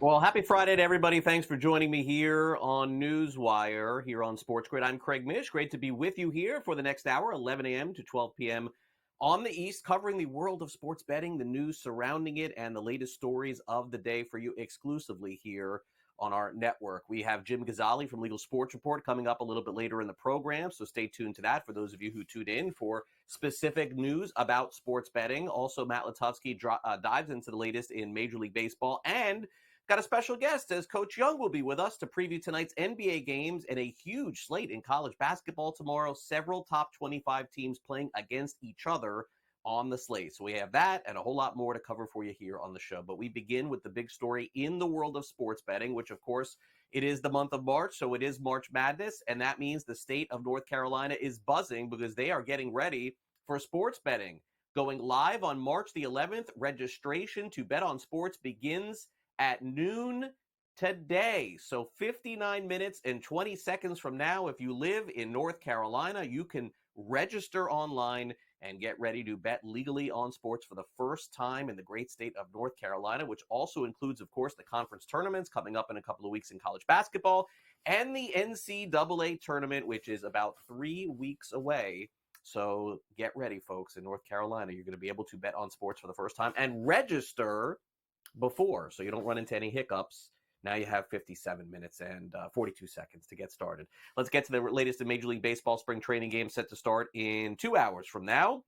Well, happy Friday to everybody. Thanks for joining me here on NewsWire, here on SportsGrid. I'm Craig Mish. Great to be with you here for the next hour, 11 a.m. to 12 p.m. on the East, covering the world of sports betting, the news surrounding it, and the latest stories of the day for you exclusively here on our network. We have Jim Gazzale from Legal Sports Report coming up a little bit later in the program, so stay tuned to that for those of you who tuned in for specific news about sports betting. Also, Matt Lutovsky dives into the latest in Major League Baseball, and got a special guest as Coach Young will be with us to preview tonight's NBA games and a huge slate in college basketball tomorrow. Several top 25 teams playing against each other on the slate. So we have that and a whole lot more to cover for you here on the show. But we begin with the big story in the world of sports betting, which of course it is the month of March. So it is March Madness. And that means the state of North Carolina is buzzing because they are getting ready for sports betting. Going live on March the 11th, registration to bet on sports begins at noon today. So 59 minutes and 20 seconds from now, if you live in North Carolina, you can register online and get ready to bet legally on sports for the first time in the great state of North Carolina, which also includes, of course, the conference tournaments coming up in a couple of weeks in college basketball and the NCAA tournament, which is about 3 weeks away. So get ready, folks, in North Carolina. You're going to be able to bet on sports for the first time and register before, so you don't run into any hiccups. Now you have 57 minutes and 42 seconds to get started. Let's get to the latest in Major League Baseball spring training game set to start in 2 hours from now.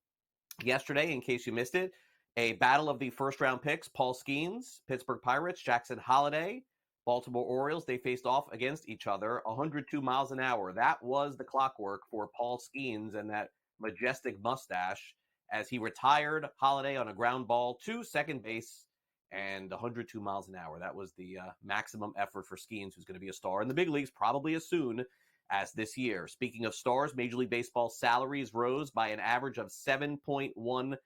Yesterday, in case you missed it, a battle of the first-round picks, Paul Skeens, Pittsburgh Pirates, Jackson Holliday, Baltimore Orioles, they faced off against each other, 102 miles an hour. That was the clockwork for Paul Skeens and that majestic mustache as he retired Holliday on a ground ball to second base and 102 miles an hour. That was the maximum effort for Skeens, who's going to be a star in the big leagues probably as soon as this year. Speaking of stars, Major League Baseball salaries rose by an average of 7.1%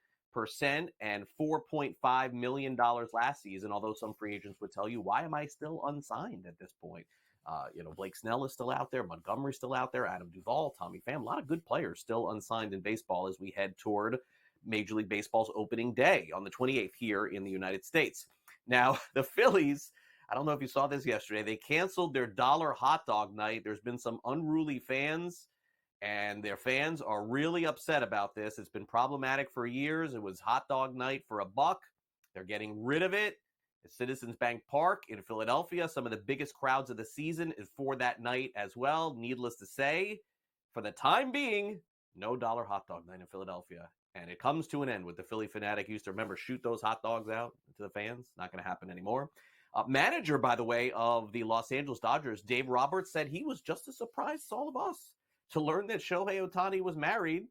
and $4.5 million last season, although some free agents would tell you, why am I still unsigned at this point? Blake Snell is still out there, Montgomery's still out there, Adam Duvall, Tommy Pham, a lot of good players still unsigned in baseball as we head toward Major League Baseball's opening day on the 28th here in the United States. Now, the Phillies, I don't know if you saw this yesterday, they canceled their dollar hot dog night. There's been some unruly fans, and their fans are really upset about this. It's been problematic for years. It was hot dog night for $1. They're getting rid of it at Citizens Bank Park in Philadelphia. Some of the biggest crowds of the season is for that night as well. Needless to say, for the time being, no dollar hot dog night in Philadelphia. And it comes to an end with the Philly fanatic used to, remember, shoot those hot dogs out to the fans. Not going to happen anymore. Manager, by the way, of the Los Angeles Dodgers, Dave Roberts, said he was just as surprised as all of us to learn that Shohei Ohtani was married.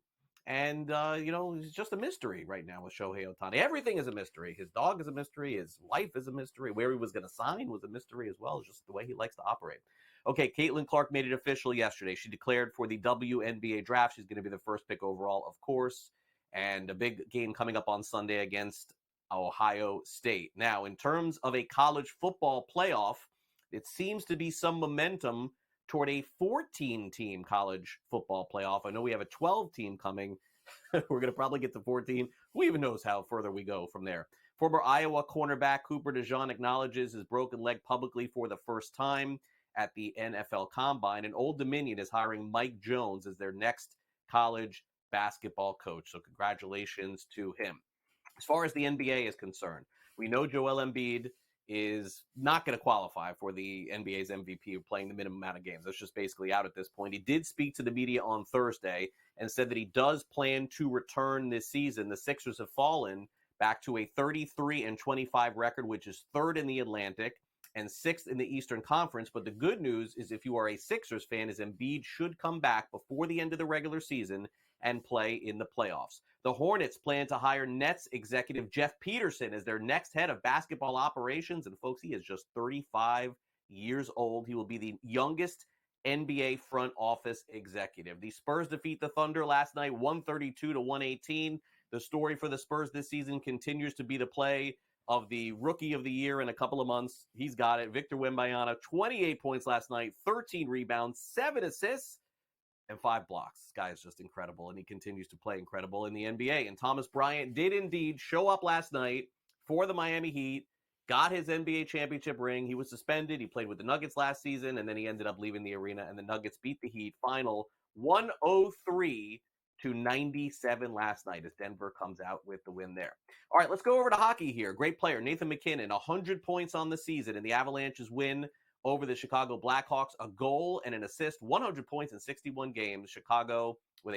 And, it's just a mystery right now with Shohei Ohtani. Everything is a mystery. His dog is a mystery. His wife is a mystery. Where he was going to sign was a mystery as well. It's just the way he likes to operate. Okay, Caitlin Clark made it official yesterday. She declared for the WNBA draft. She's going to be the first pick overall, of course. And a big game coming up on Sunday against Ohio State. Now, in terms of a college football playoff, it seems to be some momentum toward a 14-team college football playoff. I know we have a 12-team coming. We're going to probably get to 14. Who even knows how further we go from there? Former Iowa cornerback Cooper DeJean acknowledges his broken leg publicly for the first time at the NFL Combine. And Old Dominion is hiring Mike Jones as their next college basketball coach. So congratulations to him. As far as the NBA is concerned, we know Joel Embiid is not going to qualify for the NBA's MVP playing the minimum amount of games. That's just basically out at this point. He did speak to the media on Thursday and said that he does plan to return this season. The Sixers have fallen back to a 33-25 record, which is third in the Atlantic and sixth in the Eastern Conference. But the good news is if you are a Sixers fan, is Embiid should come back before the end of the regular season and play in the playoffs. The Hornets plan to hire Nets executive Jeff Peterson as their next head of basketball operations. And folks, he is just 35 years old. He will be the youngest NBA front office executive. The Spurs defeat the Thunder last night, 132-118. The story for the Spurs this season continues to be the play of the rookie of the year in a couple of months. He's got it. Victor Wembanyama, 28 points last night, 13 rebounds, 7 assists, and 5 blocks. This guy is just incredible, and he continues to play incredible in the NBA. And Thomas Bryant did indeed show up last night for the Miami Heat got his NBA championship ring. He was suspended. He played with the Nuggets last season, and then he ended up leaving the arena, and the Nuggets beat the Heat final 103-97 last night as Denver comes out with the win there. All right, let's go over to hockey here. Great player, Nathan MacKinnon, 100 points on the season in the Avalanche's win over the Chicago Blackhawks, a goal and an assist, 100 points in 61 games. Chicago with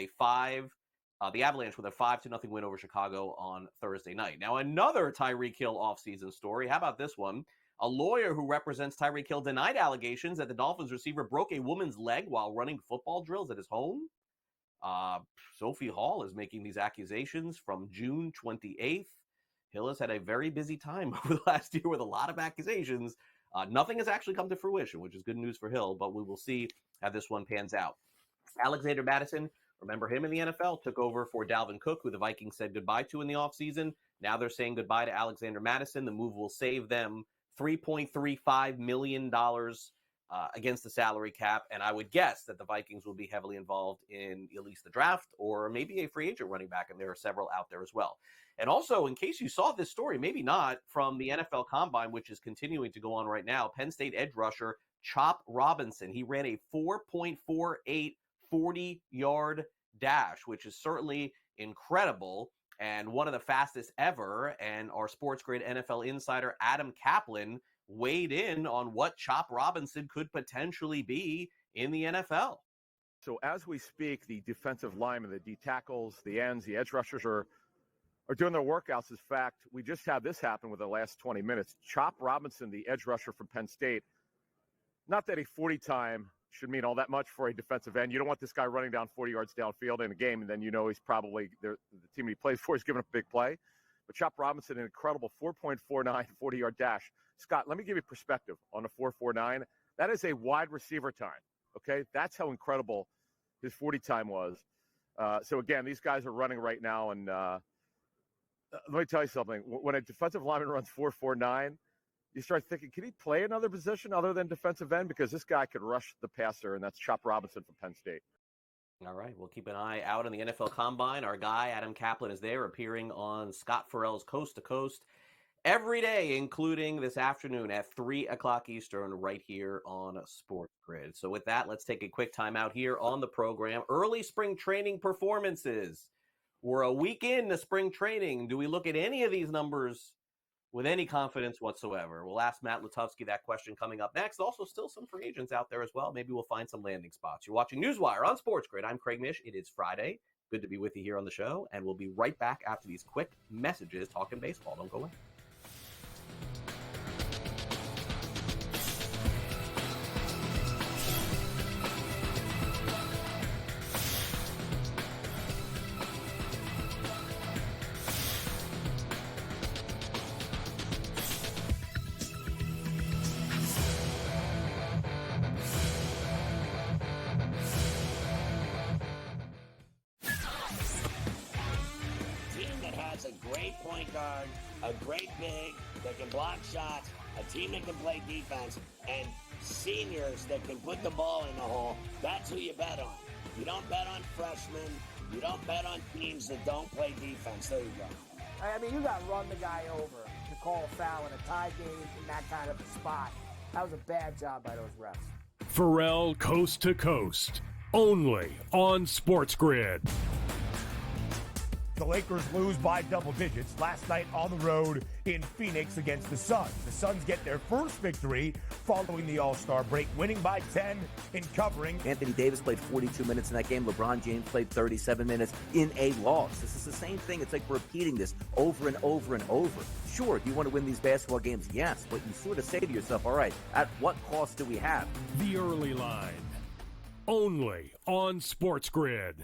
the Avalanche with a 5-0 win over Chicago on Thursday night. Now, another Tyreek Hill offseason story. How about this one? A lawyer who represents Tyreek Hill denied allegations that the Dolphins receiver broke a woman's leg while running football drills at his home. Sophie Hall is making these accusations from June 28th. Hill has had a very busy time over the last year with a lot of accusations. Nothing has actually come to fruition, which is good news for Hill, but we will see how this one pans out. Alexander Mattison, remember him in the NFL, took over for Dalvin Cook, who the Vikings said goodbye to in the offseason. Now they're saying goodbye to Alexander Mattison. The move will save them $3.35 million against the salary cap, and I would guess that the Vikings will be heavily involved in at least the draft or maybe a free agent running back, and there are several out there as well. And also, in case you saw this story, maybe not, from the NFL Combine, which is continuing to go on right now, Penn State edge rusher Chop Robinson, he ran a 4.48 40-yard dash, which is certainly incredible and one of the fastest ever. And our SportsGrid NFL insider Adam Kaplan weighed in on what Chop Robinson could potentially be in the NFL. So as we speak, the defensive linemen, the D tackles, the ends, the edge rushers are doing their workouts. In fact, we just had this happen within the last 20 minutes. Chop Robinson, the edge rusher from Penn State, not that a 40 time should mean all that much for a defensive end. You don't want this guy running down 40 yards downfield in a game, and then you know he's probably the team he plays for is giving up a big play. But Chop Robinson, an incredible 4.49 40-yard dash. Scott, let me give you perspective on a 4.49. That is a wide receiver time, okay? That's how incredible his 40 time was. So, again, these guys are running right now, and let me tell you something. When a defensive lineman runs 4.49, you start thinking, can he play another position other than defensive end? Because this guy could rush the passer, and that's Chop Robinson from Penn State. All right, we'll keep an eye out on the NFL Combine. Our guy, Adam Kaplan, is there, appearing on Scott Farrell's Coast to Coast every day, including this afternoon at 3 o'clock Eastern, right here on SportsGrid. So with that, let's take a quick time out here on the program. Early spring training performances. We're a week into spring training. Do we look at any of these numbers with any confidence whatsoever? We'll ask Matt Lutovsky that question coming up next. Also, still some free agents out there as well. Maybe we'll find some landing spots. You're watching NewsWire on SportsGrid. I'm Craig Mish. It is Friday. Good to be with you here on the show, and we'll be right back after these quick messages talking baseball. Don't go away. A great big that can block shots, a team that can play defense, and seniors that can put the ball in the hole. That's who you bet on. You don't bet on freshmen. You don't bet on teams that don't play defense. There you go. I mean, you got to run the guy over to call a foul in a tie game in that kind of a spot. That was a bad job by those refs. Farrell Coast to Coast, only on SportsGrid. The Lakers lose by double digits last night on the road in Phoenix against the Suns. The Suns get their first victory following the All-Star break, winning by 10 in covering. Anthony Davis played 42 minutes in that game. LeBron James played 37 minutes in a loss. This is the same thing. It's like repeating this over and over and over. Sure, do you want to win these basketball games? Yes, but you sort of say to yourself, all right, at what cost do we have? The Early Line, only on SportsGrid.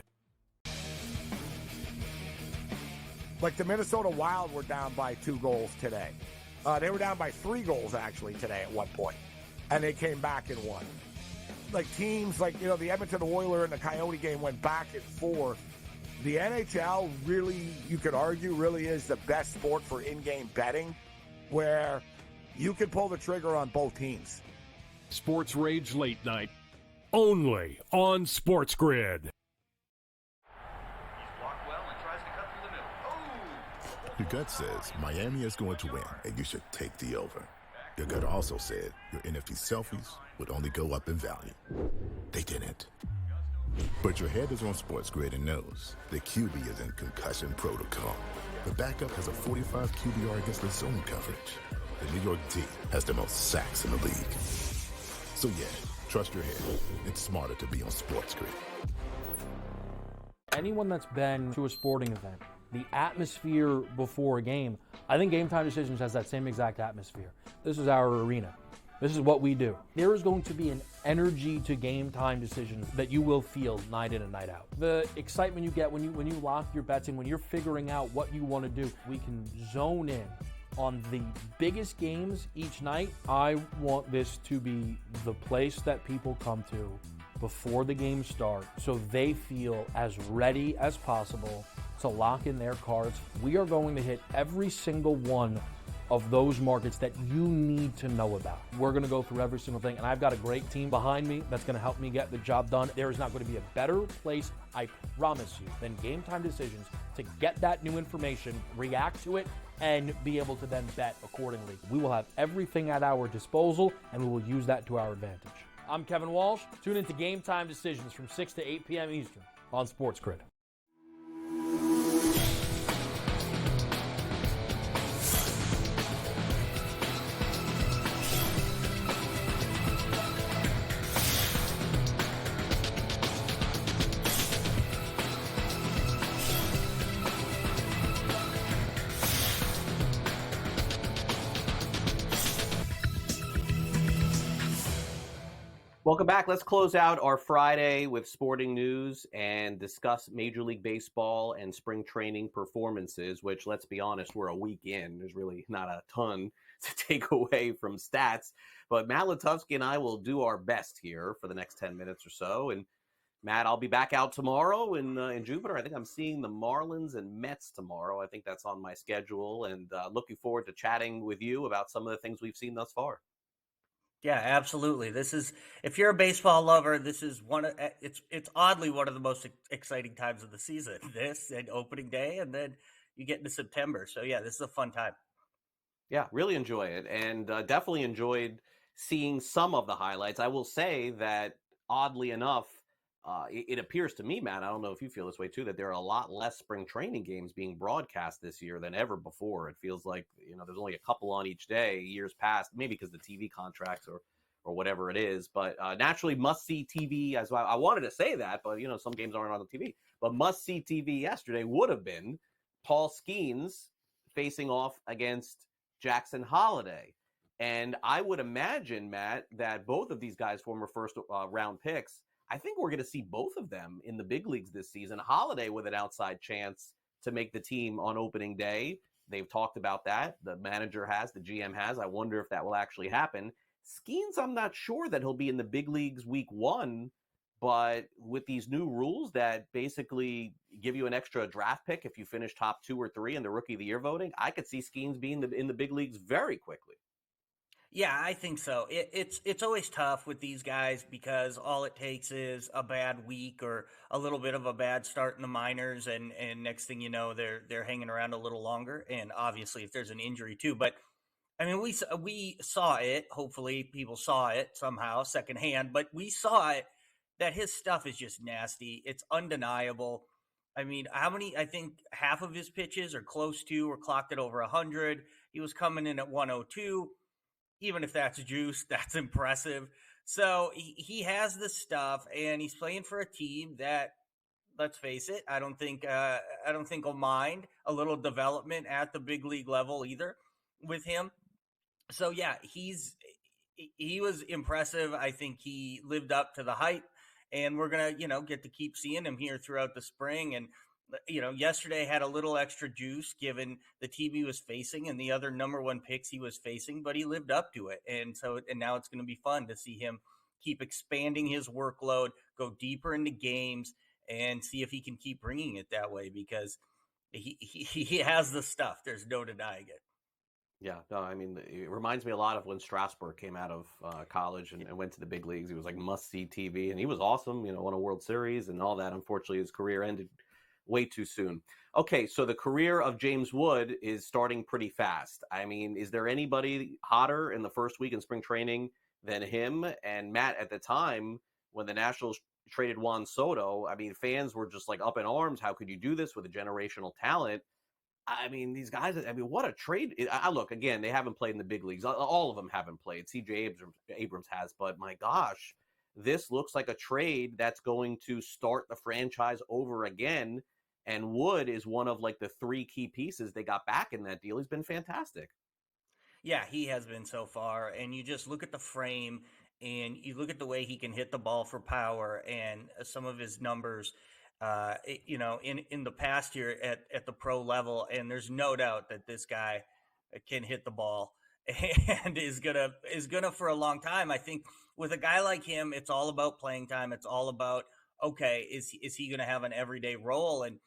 Like the Minnesota Wild were down by 2 goals today. They were down by 3 goals, actually, today at one point. And they came back and won. Like teams like, the Edmonton Oilers and the Coyote game went back and forth. The NHL really, you could argue, really is the best sport for in-game betting, where you can pull the trigger on both teams. Sports Rage Late Night, only on SportsGrid. Your gut says Miami is going to win, and you should take the over. Your gut also said your NFT selfies would only go up in value. They didn't. But your head is on SportsGrid and knows the QB is in concussion protocol. The backup has a 45 QBR against the zone coverage. The New York D has the most sacks in the league. So yeah, trust your head. It's smarter to be on SportsGrid. Anyone that's been to a sporting event, the atmosphere before a game, I think Game Time Decisions has that same exact atmosphere. This is our arena. This is what we do. There is going to be an energy to Game Time Decisions that you will feel night in and night out. The excitement you get when you lock your bets in, when you're figuring out what you want to do, we can zone in on the biggest games each night. I want this to be the place that people come to before the games start so they feel as ready as possible to lock in their cards. We are going to hit every single one of those markets that you need to know about. We're going to go through every single thing, and I've got a great team behind me that's going to help me get the job done. There is not going to be a better place, I promise you, than Game Time Decisions to get that new information, react to it, and be able to then bet accordingly. We will have everything at our disposal, and we will use that to our advantage. I'm Kevin Walsh. Tune into Game Time Decisions from 6 to 8 p.m. Eastern on SportsGrid. Welcome back. Let's close out our Friday with sporting news and discuss Major League Baseball and spring training performances, which, let's be honest, we're a week in. There's really not a ton to take away from stats. But Matt Lutovsky and I will do our best here for the next 10 minutes or so. And Matt, I'll be back out tomorrow in Jupiter. I think I'm seeing the Marlins and Mets tomorrow. I think that's on my schedule. And looking forward to chatting with you about some of the things we've seen thus far. Yeah, absolutely. This is, if you're a baseball lover, this is it's oddly one of the most exciting times of the season. This and opening day, and then you get into September. So yeah, this is a fun time. Yeah, really enjoy it, and definitely enjoyed seeing some of the highlights. I will say that oddly enough, it appears to me, Matt, I don't know if you feel this way too, that there are a lot less spring training games being broadcast this year than ever before. It feels like, there's only a couple on each day. Years past, maybe because the TV contracts or whatever it is, but naturally must-see TV, as well. I wanted to say that, but, some games aren't on the TV. But must-see TV yesterday would have been Paul Skeens facing off against Jackson Holliday. And I would imagine, Matt, that both of these guys, former first-round picks, I think we're going to see both of them in the big leagues this season. Holliday with an outside chance to make the team on opening day. They've talked about that. The manager has, the GM has. I wonder if that will actually happen. Skeens, I'm not sure that he'll be in the big leagues week one, but with these new rules that basically give you an extra draft pick if you finish top 2 or 3 in the Rookie of the Year voting, I could see Skeens being in the big leagues very quickly. Yeah, I think so. It's always tough with these guys because all it takes is a bad week or a little bit of a bad start in the minors, and next thing you know, they're hanging around a little longer. And obviously, if there's an injury too, but I mean, we saw it. Hopefully, people saw it somehow secondhand, but we saw it that his stuff is just nasty. It's undeniable. I mean, I think half of his pitches are close to or clocked at over 100. He was coming in at 102. Even if that's juice, that's impressive. So he has the stuff, and he's playing for a team that, let's face it, I don't think will mind a little development at the big league level either with him. So yeah, he was impressive. I think he lived up to the hype, and we're gonna get to keep seeing him here throughout the spring. And yesterday had a little extra juice given the team he was facing and the other number 1 picks he was facing, but he lived up to it. And now it's going to be fun to see him keep expanding his workload, go deeper into games, and see if he can keep bringing it that way because he has the stuff. There's no denying it. Yeah, no, I mean, it reminds me a lot of when Strasburg came out of college and went to the big leagues. He was like must-see TV, and he was awesome, won a World Series and all that. Unfortunately, his career ended way too soon. Okay, so the career of James Wood is starting pretty fast. I mean, is there anybody hotter in the first week in spring training than him? And Matt, at the time when the Nationals traded Juan Soto, I mean, fans were just like up in arms. How could you do this with a generational talent? I mean, these guys, I mean, what a trade. I look, again, they haven't played in the big leagues. All of them haven't played. CJ Abrams has, but my gosh, this looks like a trade that's going to start the franchise over again. And Wood is one of like the 3 key pieces they got back in that deal. He's been fantastic. Yeah, he has been so far. And you just look at the frame and you look at the way he can hit the ball for power and some of his numbers, in the past year at the pro level. And there's no doubt that this guy can hit the ball and is gonna for a long time. I think with a guy like him, it's all about playing time. It's all about, okay, is he going to have an everyday role? And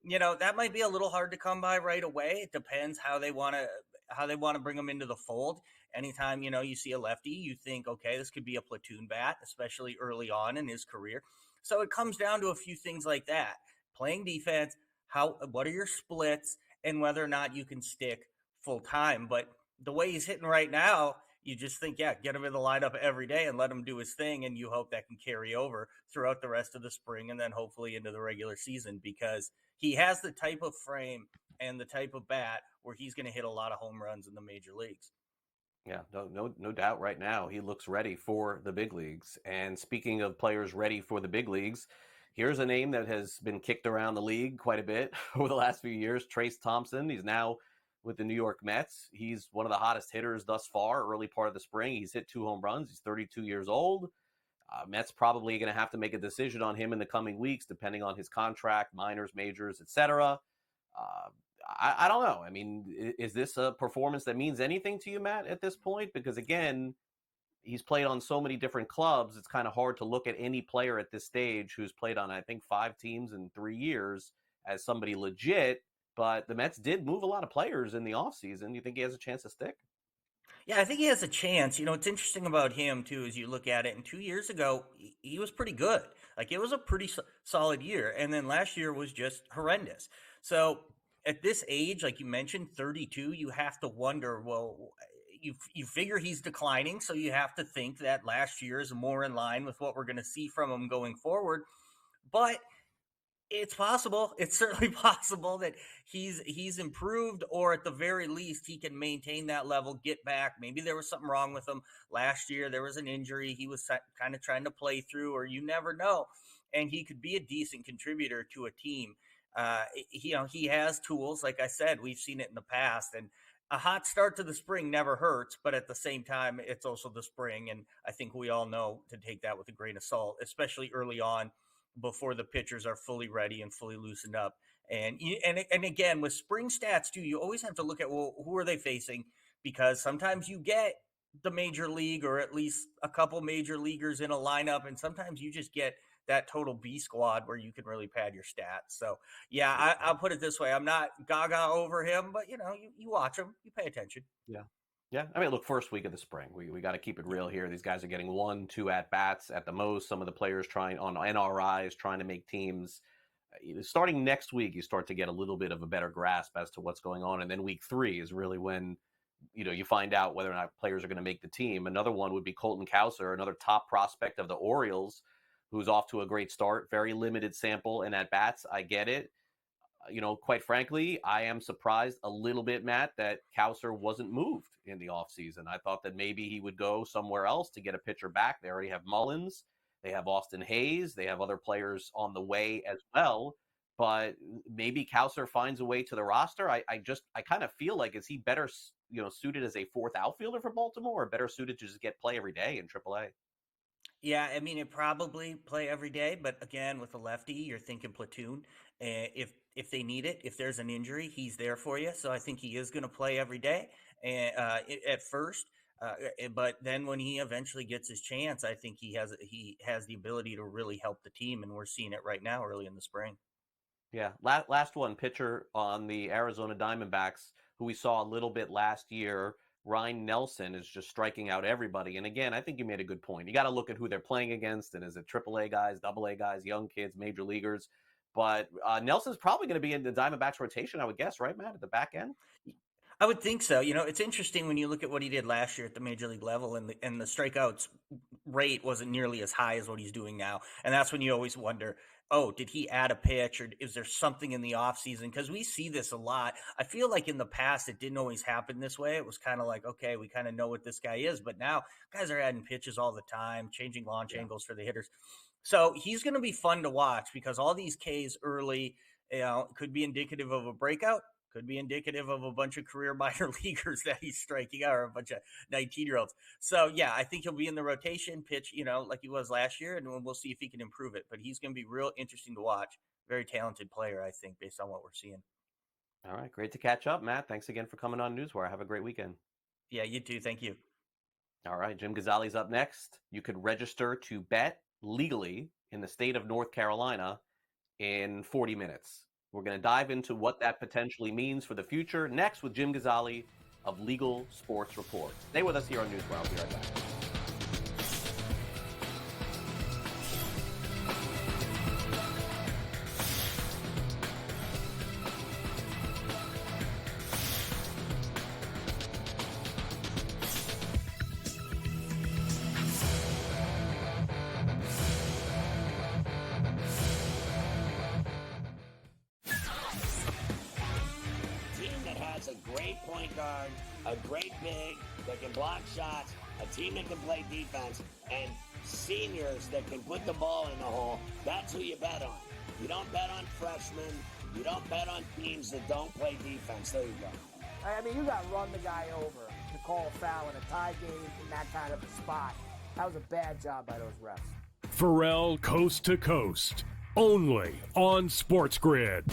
that might be a little hard to come by right away. It depends how they want to bring him into the fold. Anytime, you see a lefty, you think, okay, this could be a platoon bat, especially early on in his career. So it comes down to a few things like that. Playing defense, what are your splits, and whether or not you can stick full time. But the way he's hitting right now, you just think, yeah, get him in the lineup every day and let him do his thing, and you hope that can carry over throughout the rest of the spring and then hopefully into the regular season, because he has the type of frame and the type of bat where he's going to hit a lot of home runs in the major leagues. Yeah, no doubt right now he looks ready for the big leagues. And speaking of players ready for the big leagues, here's a name that has been kicked around the league quite a bit over the last few years, Trayce Thompson. He's now with the New York Mets. He's one of the hottest hitters thus far, early part of the spring. He's hit 2 home runs. He's 32 years old. Mets probably going to have to make a decision on him in the coming weeks, depending on his contract, minors, majors, etc. I don't know. I mean, is this a performance that means anything to you, Matt, at this point? Because, again, he's played on so many different clubs. It's kind of hard to look at any player at this stage who's played on, I think, 5 teams in 3 years as somebody legit. But the Mets did move a lot of players in the offseason. Do you think he has a chance to stick? Yeah, I think he has a chance. What's interesting about him, too, as you look at it, and 2 years ago, he was pretty good. Like, it was a pretty solid year. And then last year was just horrendous. So at this age, like you mentioned, 32, you have to wonder, well, you figure he's declining. So you have to think that last year is more in line with what we're going to see from him going forward. But it's possible. It's certainly possible that he's improved, or at the very least, he can maintain that level, get back. Maybe there was something wrong with him last year. There was an injury he was kind of trying to play through, or you never know. And he could be a decent contributor to a team. He has tools. Like I said, we've seen it in the past. And a hot start to the spring never hurts, but at the same time, it's also the spring. And I think we all know to take that with a grain of salt, especially early on, before the pitchers are fully ready and fully loosened up. And again, with spring stats too, you always have to look at, well, who are they facing? Because sometimes you get the major league, or at least a couple major leaguers in a lineup, and sometimes you just get that total B squad where you can really pad your stats. So yeah, I'll put it this way. I'm not gaga over him, but you watch him, you pay attention. Yeah. Yeah, I mean, look, first week of the spring, we got to keep it real here. These guys are getting 1-2 at-bats at the most. Some of the players trying on NRIs, trying to make teams. Starting next week, you start to get a little bit of a better grasp as to what's going on. And then week 3 is really when, you find out whether or not players are going to make the team. Another one would be Colton Cowser, another top prospect of the Orioles, who's off to a great start. Very limited sample and at-bats. I get it. Quite frankly, I am surprised a little bit, Matt, that Cowser wasn't moved in the offseason. I thought that maybe he would go somewhere else to get a pitcher back. They already have Mullins. They have Austin Hayes. They have other players on the way as well. But maybe Cowser finds a way to the roster. I kind of feel like, is he better, suited as a 4th outfielder for Baltimore, or better suited to just get play every day in AAA? Yeah, I mean, it probably play every day, but again, with a lefty, you're thinking platoon. If they need it, if there's an injury, he's there for you. So I think he is going to play every day at first. But then when he eventually gets his chance, I think he has the ability to really help the team, and we're seeing it right now early in the spring. Yeah, last one, pitcher on the Arizona Diamondbacks, who we saw a little bit last year. Ryan Nelson is just striking out everybody. And again, I think you made a good point. You got to look at who they're playing against, and is it AAA guys, AA guys, young kids, major leaguers. But Nelson's probably going to be in the Diamondbacks rotation, I would guess, right, Matt, at the back end? I would think so. It's interesting when you look at what he did last year at the major league level, and the strikeouts rate wasn't nearly as high as what he's doing now. And that's when you always wonder, oh, did he add a pitch, or is there something in the offseason? Because we see this a lot. I feel like in the past it didn't always happen this way. It was kind of like, okay, we kind of know what this guy is. But now guys are adding pitches all the time, changing launch angles for the hitters. So he's going to be fun to watch because all these Ks early, could be indicative of a breakout. Could be indicative of a bunch of career minor leaguers that he's striking out, or a bunch of 19-year-olds. So, yeah, I think he'll be in the rotation, pitch, like he was last year, and we'll see if he can improve it. But he's going to be real interesting to watch. Very talented player, I think, based on what we're seeing. All right, great to catch up, Matt. Thanks again for coming on NewsWire. Have a great weekend. Yeah, you too. Thank you. All right, Jim Gazzale's up next. You could register to bet legally in the state of North Carolina in 40 minutes. We're going to dive into what that potentially means for the future next with Jim Gazzale of Legal Sports Report. Stay with us here on NewsWire. I'll be right back. A great big that can block shots, a team that can play defense, and seniors that can put the ball in the hole. That's who you bet on. You don't bet on freshmen. You don't bet on teams that don't play defense. There you go. I mean, you got to run the guy over to call a foul in a tie game in that kind of a spot. That was a bad job by those refs. Pharrell Coast to Coast, only on SportsGrid.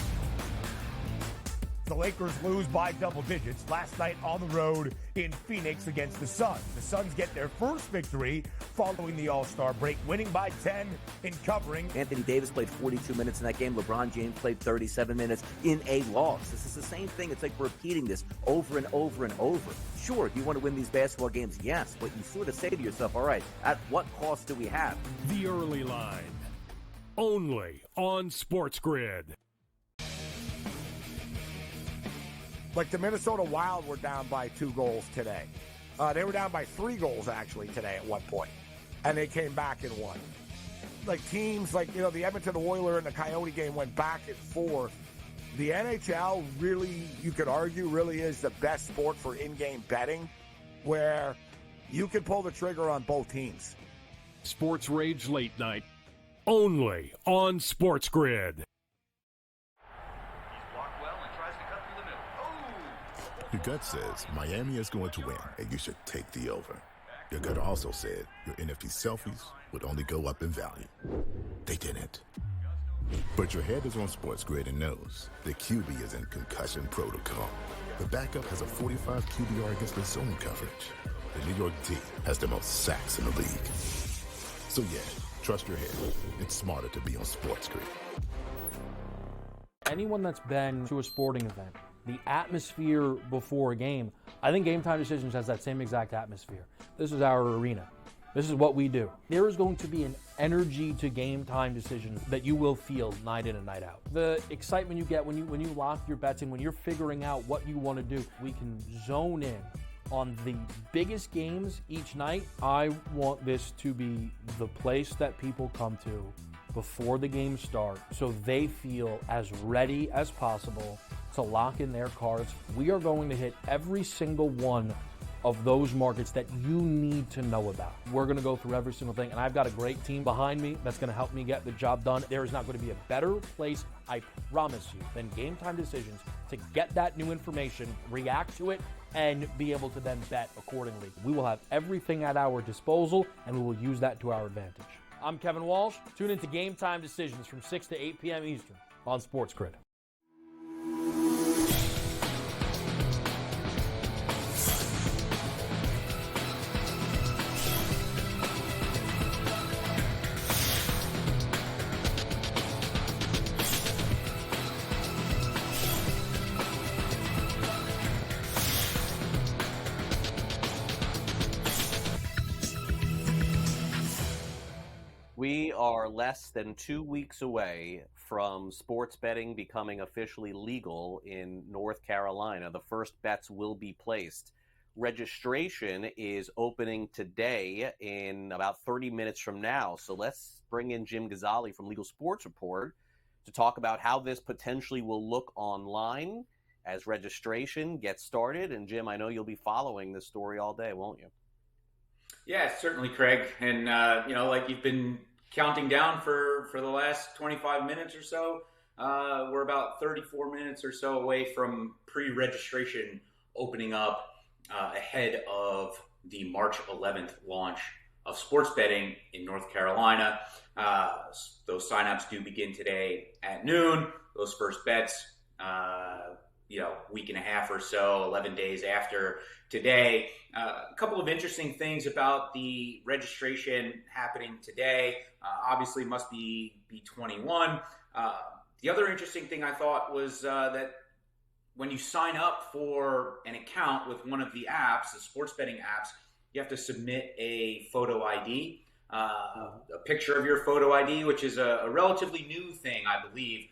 The Lakers lose by double digits last night on the road in Phoenix against the Suns. The Suns get their first victory following the All-Star break, winning by 10 in covering. Anthony Davis played 42 minutes in that game. LeBron James played 37 minutes in a loss. This is the same thing. It's like repeating this over and over and over. Sure, do you want to win these basketball games? Yes, but you sort of say to yourself, all right, at what cost do we have? The Early Line, only on SportsGrid. Like the Minnesota Wild were down by 2 goals today. They were down by 3 goals, actually, today at one point. And they came back and won. Like teams like, the Edmonton Oilers and the Coyote game went back and forth. The NHL really, you could argue, really is the best sport for in-game betting, where you can pull the trigger on both teams. Sports Rage Late Night, only on SportsGrid. Your gut says Miami is going to win, and you should take the over. Your gut also said your NFT selfies would only go up in value. They didn't. But your head is on SportsGrid and knows the QB is in concussion protocol. The backup has a 45 QBR against the zone coverage. The New York D has the most sacks in the league. So yeah, trust your head. It's smarter to be on SportsGrid. Anyone that's been to a sporting event, the atmosphere before a game, I think Game Time Decisions has that same exact atmosphere. This is our arena. This is what we do. There is going to be an energy to Game Time Decisions that you will feel night in and night out. The excitement you get when you lock your bets in, when you're figuring out what you want to do, we can zone in on the biggest games each night. I want this to be the place that people come to before the games start so they feel as ready as possible to lock in their cards. We are going to hit every single one of those markets that you need to know about. We're going to go through every single thing, and I've got a great team behind me that's going to help me get the job done. There is not going to be a better place, I promise you, than Game Time Decisions to get that new information, react to it, and be able to then bet accordingly. We will have everything at our disposal, and we will use that to our advantage. I'm Kevin Walsh. Tune into Game Time Decisions from 6 to 8 p.m. Eastern on SportsGrid. We are less than 2 weeks away from sports betting becoming officially legal in North Carolina. The first bets will be placed. Registration is opening today in about 30 minutes from now. So let's bring in Jim Gazzale from Legal Sports Report to talk about how this potentially will look online as registration gets started. And Jim, I know you'll be following this story all day, won't you? Yeah, certainly, Craig. And, like you've been counting down for the last 25 minutes or so, we're about 34 minutes or so away from pre-registration opening up ahead of the March 11th launch of sports betting in North Carolina. Those signups do begin today at noon. Those first bets, week and a half or so, 11 days after today. A couple of interesting things about the registration happening today. Obviously must be 21. The other interesting thing I thought was that when you sign up for an account with one of the apps, the sports betting apps, you have to submit a photo ID, a picture of your photo ID, which is a relatively new thing, I believe.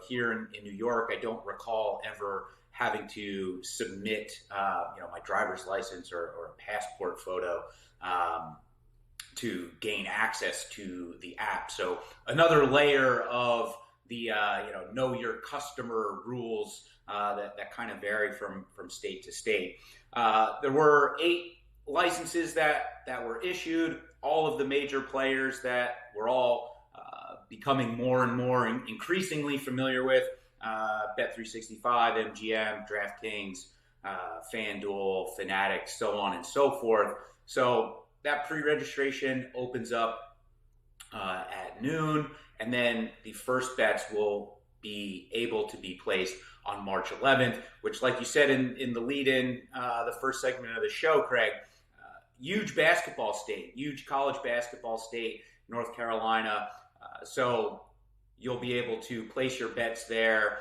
Here in New York, I don't recall ever having to submit, my driver's license or a passport photo to gain access to the app. So another layer of the, know your customer rules that kind of vary from state to state. There were 8 licenses that were issued. All of the major players that we're all becoming more and more increasingly familiar with, Bet365, MGM, DraftKings, FanDuel, Fanatics, so on and so forth. So that pre-registration opens up at noon, and then the first bets will be able to be placed on March 11th, which, like you said in the lead-in, the first segment of the show, Craig, huge basketball state, huge college basketball state, North Carolina. So you'll be able to place your bets there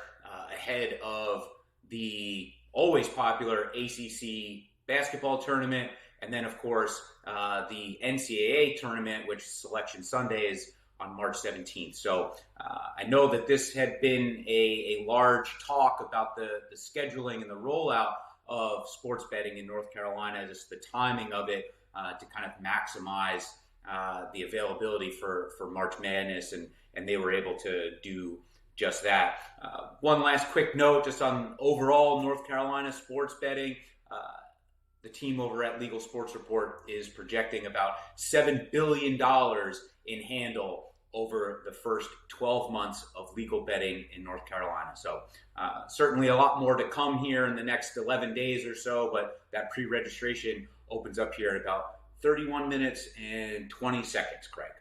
ahead of the always popular ACC basketball tournament. And then, of course, the NCAA tournament, which Selection Sunday is on March 17th. So I know that this had been a large talk about the scheduling and the rollout of sports betting in North Carolina, just the timing of it to kind of maximize the availability for March Madness, and they were able to do just that. One last quick note just on overall North Carolina sports betting. The team over at Legal Sports Report is projecting about $7 billion in handle over the first 12 months of legal betting in North Carolina. So certainly a lot more to come here in the next 11 days or so, but that pre-registration opens up here in about 31 minutes and 20 seconds, Craig.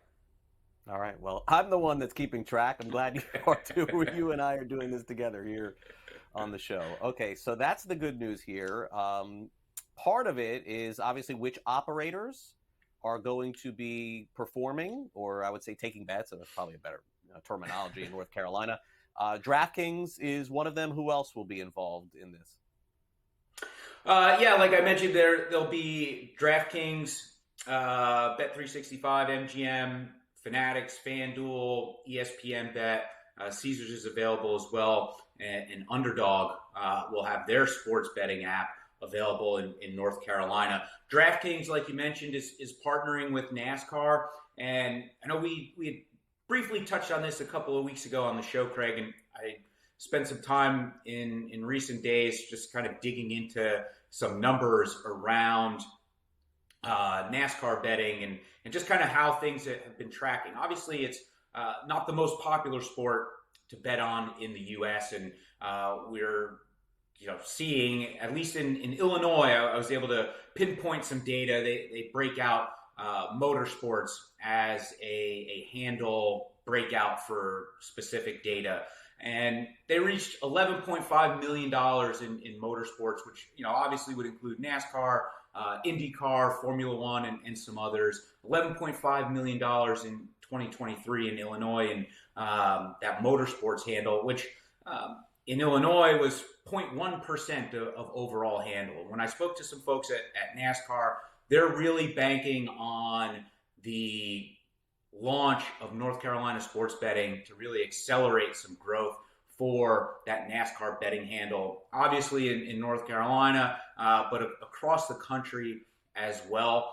All right. Well, I'm the one that's keeping track. I'm glad you are too. You and I are doing this together here on the show. Okay, so that's the good news here. Part of it is obviously which operators are going to be performing, or I would say taking bets, so that's probably a better terminology in North Carolina. DraftKings is one of them. Who else will be involved in this? Like I mentioned, there'll be DraftKings, Bet365, MGM, Fanatics, FanDuel, ESPN Bet, Caesars is available as well, and Underdog will have their sports betting app available in North Carolina. DraftKings, like you mentioned, is partnering with NASCAR, and I know we had briefly touched on this a couple of weeks ago on the show, Craig, and I spent some time in recent days just kind of digging into some numbers around NASCAR betting and just kind of how things have been tracking. Obviously, it's not the most popular sport to bet on in the U.S., and we're seeing, at least in Illinois, I was able to pinpoint some data. They break out motorsports as a handle breakout for specific data. And they reached $11.5 million in motorsports, which obviously would include NASCAR, IndyCar, Formula One, and some others. $11.5 million in 2023 in Illinois, and that motorsports handle, which in Illinois was 0.1% of overall handle. When I spoke to some folks at NASCAR, they're really banking on the launch of North Carolina sports betting to really accelerate some growth for that NASCAR betting handle, obviously in North Carolina, but across the country as well.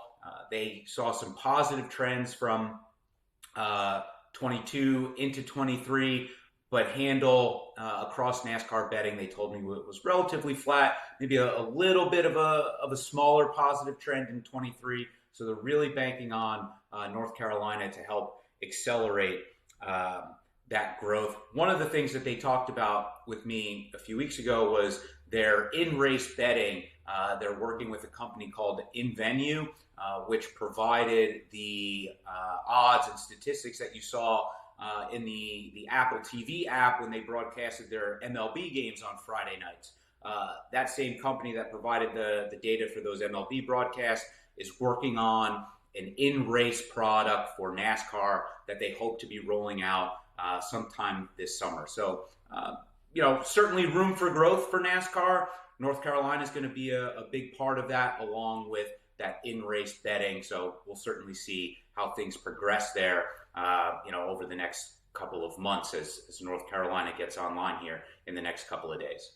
They saw some positive trends from 22 into 23, but handle across NASCAR betting, they told me it was relatively flat, maybe a little bit of a smaller positive trend in 23. So they're really banking on North Carolina to help accelerate that growth. One of the things that they talked about with me a few weeks ago was their in-race betting. They're working with a company called InVenue, which provided the odds and statistics that you saw in the Apple TV app when they broadcasted their MLB games on Friday nights. That same company that provided the data for those MLB broadcasts is working on an in-race product for NASCAR that they hope to be rolling out sometime this summer. So, certainly room for growth for NASCAR. North Carolina is going to be a big part of that, along with that in-race betting. So we'll certainly see how things progress there, over the next couple of months as North Carolina gets online here in the next couple of days.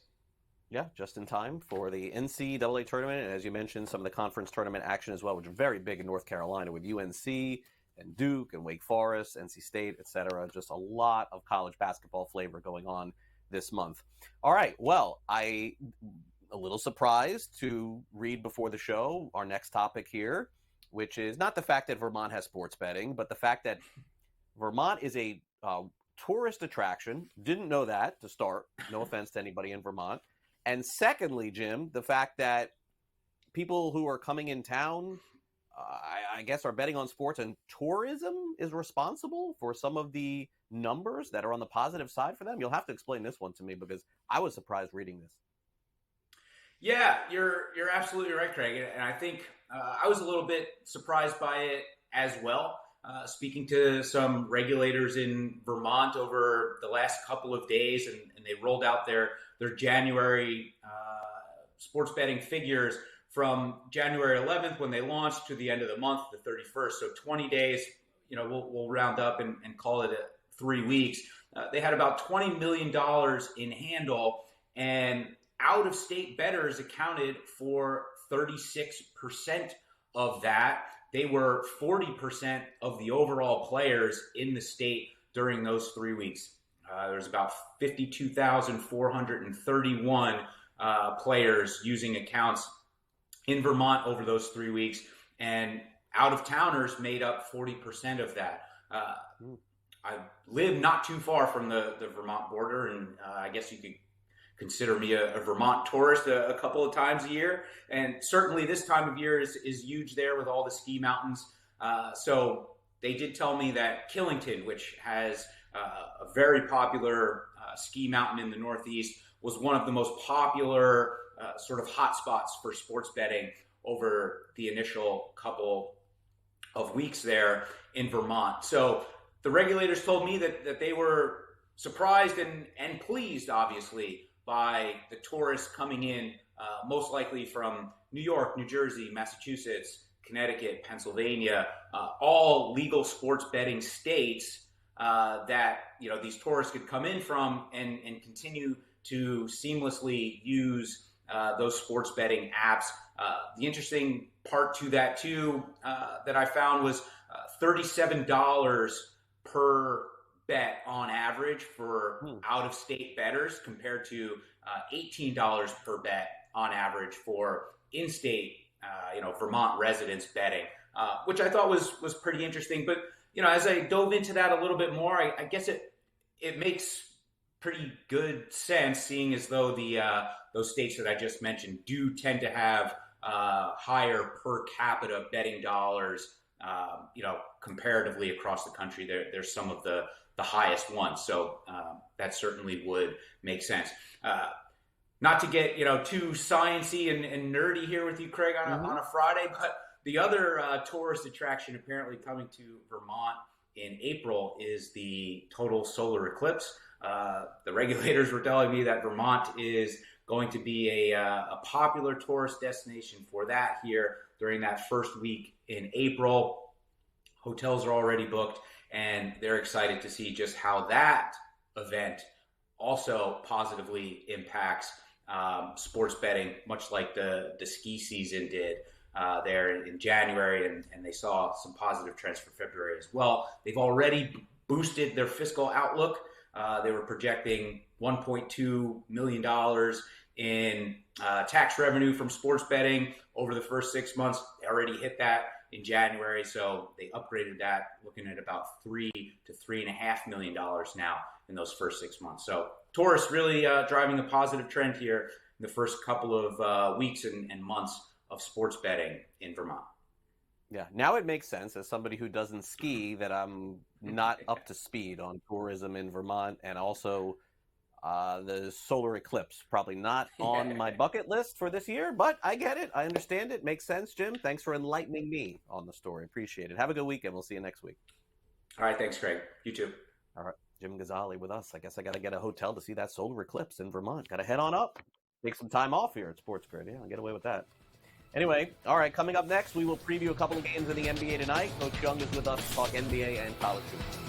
Yeah, just in time for the NCAA tournament. And as you mentioned, some of the conference tournament action as well, which are very big in North Carolina with UNC and Duke and Wake Forest, NC State, etc. Just a lot of college basketball flavor going on this month. All right, well, a little surprised to read before the show our next topic here, which is not the fact that Vermont has sports betting, but the fact that Vermont is a tourist attraction. Didn't know that to start. No offense to anybody in Vermont. And secondly, Jim, the fact that people who are coming in town, I guess, are betting on sports, and tourism is responsible for some of the numbers that are on the positive side for them. You'll have to explain this one to me because I was surprised reading this. Yeah, you're absolutely right, Craig. And I think I was a little bit surprised by it as well. Speaking to some regulators in Vermont over the last couple of days, and they rolled out their January sports betting figures from January 11th when they launched to the end of the month, the 31st. So 20 days, we'll round up and call it 3 weeks. They had about $20 million in handle, and out-of-state bettors accounted for 36% of that. They were 40% of the overall players in the state during those 3 weeks. There's about 52,431 players using accounts in Vermont over those 3 weeks, and out-of-towners made up 40% of that. I live not too far from the Vermont border, and I guess you could consider me a Vermont tourist a couple of times a year. And certainly this time of year is huge there with all the ski mountains. So they did tell me that Killington, which has a very popular ski mountain in the Northeast, was one of the most popular sort of hotspots for sports betting over the initial couple of weeks there in Vermont. So the regulators told me that they were surprised and pleased, obviously, by the tourists coming in, most likely from New York, New Jersey, Massachusetts, Connecticut, Pennsylvania, all legal sports betting states that these tourists could come in from and continue to seamlessly use those sports betting apps. The interesting part to that too that I found was $37 per bet on average for out-of-state bettors compared to $18 per bet on average for in-state, Vermont residents betting, which I thought was pretty interesting. But as I dove into that a little bit more, I guess it makes pretty good sense, seeing as though those states that I just mentioned do tend to have higher per capita betting dollars. Comparatively across the country, there's some of the highest ones. So that certainly would make sense. Not to get too sciencey and nerdy here with you, Craig, on a Friday, but the other tourist attraction apparently coming to Vermont in April is the total solar eclipse. The regulators were telling me that Vermont is going to be a popular tourist destination for that here during that first week in April. Hotels are already booked, and they're excited to see just how that event also positively impacts sports betting, much like the ski season did there in January, and they saw some positive trends for February as well. They've already boosted their fiscal outlook. They were projecting $1.2 million in tax revenue from sports betting over the first 6 months. They already hit that in January, so they upgraded that, looking at about $3 to $3.5 million now in those first 6 months. So tourists really driving a positive trend here in the first couple of weeks and months of sports betting in Vermont. Yeah, now it makes sense as somebody who doesn't ski that I'm not up to speed on tourism in Vermont, and also the solar eclipse. Probably not on my bucket list for this year, but I get it. I understand it. Makes sense, Jim. Thanks for enlightening me on the story. Appreciate it. Have a good weekend. We'll see you next week. All right, thanks, Craig. You too. All right, Jim Gazzale with us. I guess I got to get a hotel to see that solar eclipse in Vermont. Got to head on up. Take some time off here at SportsGrid. Yeah, I'll get away with that. Anyway, all right, coming up next, we will preview a couple of games in the NBA tonight. Coach Young is with us to talk NBA and college football.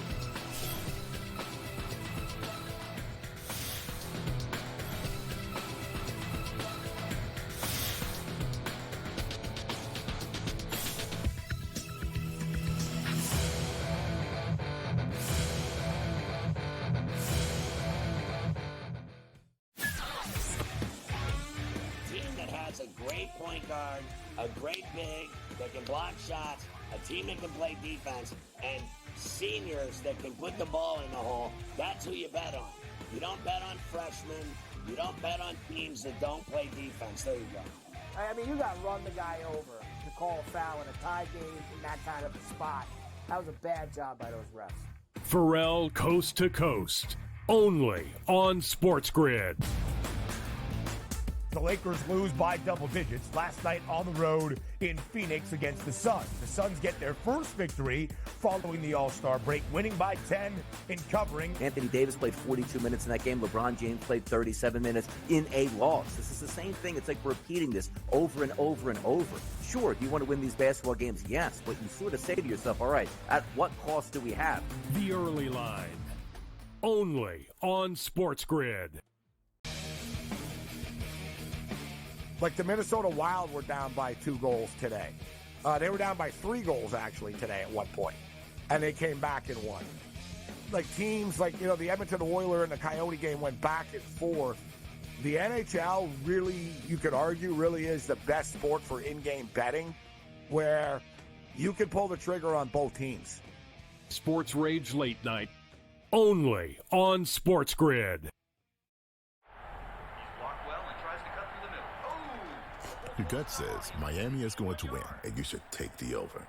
A great big that can block shots, a team that can play defense, and seniors that can put the ball in the hole. That's who you bet on. You don't bet on freshmen. You don't bet on teams that don't play defense. There you go. I mean, you got to run the guy over to call a foul in a tie game in that kind of a spot. That was a bad job by those refs. Pharrell Coast to Coast, only on SportsGrid. The Lakers lose by double digits last night on the road in Phoenix against the Suns. The Suns get their first victory following the All-Star break, winning by 10 in covering. Anthony Davis played 42 minutes in that game. LeBron James played 37 minutes in a loss. This is the same thing. It's like repeating this over and over and over. Sure, do you want to win these basketball games? Yes, but you sort of say to yourself, all right, at what cost do we have? The Early Line, only on SportsGrid. Like the Minnesota Wild were down by 2 goals today. They were down by 3 goals, actually, today at one point. And they came back and won. Like teams like, the Edmonton Oilers and the Coyote game went back and forth. The NHL really, you could argue, really is the best sport for in-game betting, where you can pull the trigger on both teams. Sports Rage Late Night, only on SportsGrid. Your gut says Miami is going to win, and you should take the over.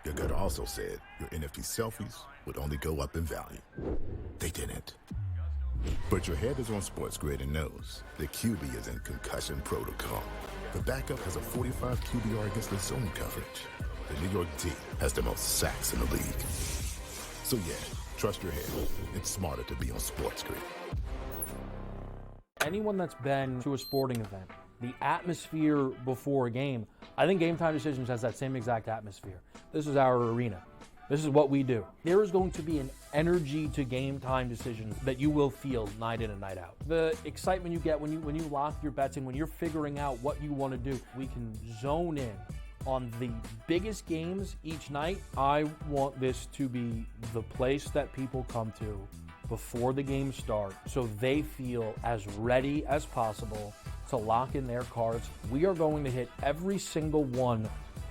Your gut also said your NFT selfies would only go up in value. They didn't. But your head is on SportsGrid and knows the QB is in concussion protocol. The backup has a 45 QBR against the zone coverage. The New York D has the most sacks in the league. So yeah, trust your head. It's smarter to be on SportsGrid. Anyone that's been to a sporting event, the atmosphere before a game, I think Game Time Decisions has that same exact atmosphere. This is our arena. This is what we do. There is going to be an energy to Game Time Decisions that you will feel night in and night out. The excitement you get when you lock your bets in, when you're figuring out what you want to do, we can zone in on the biggest games each night. I want this to be the place that people come to before the games start so they feel as ready as possible to lock in their cards. We are going to hit every single one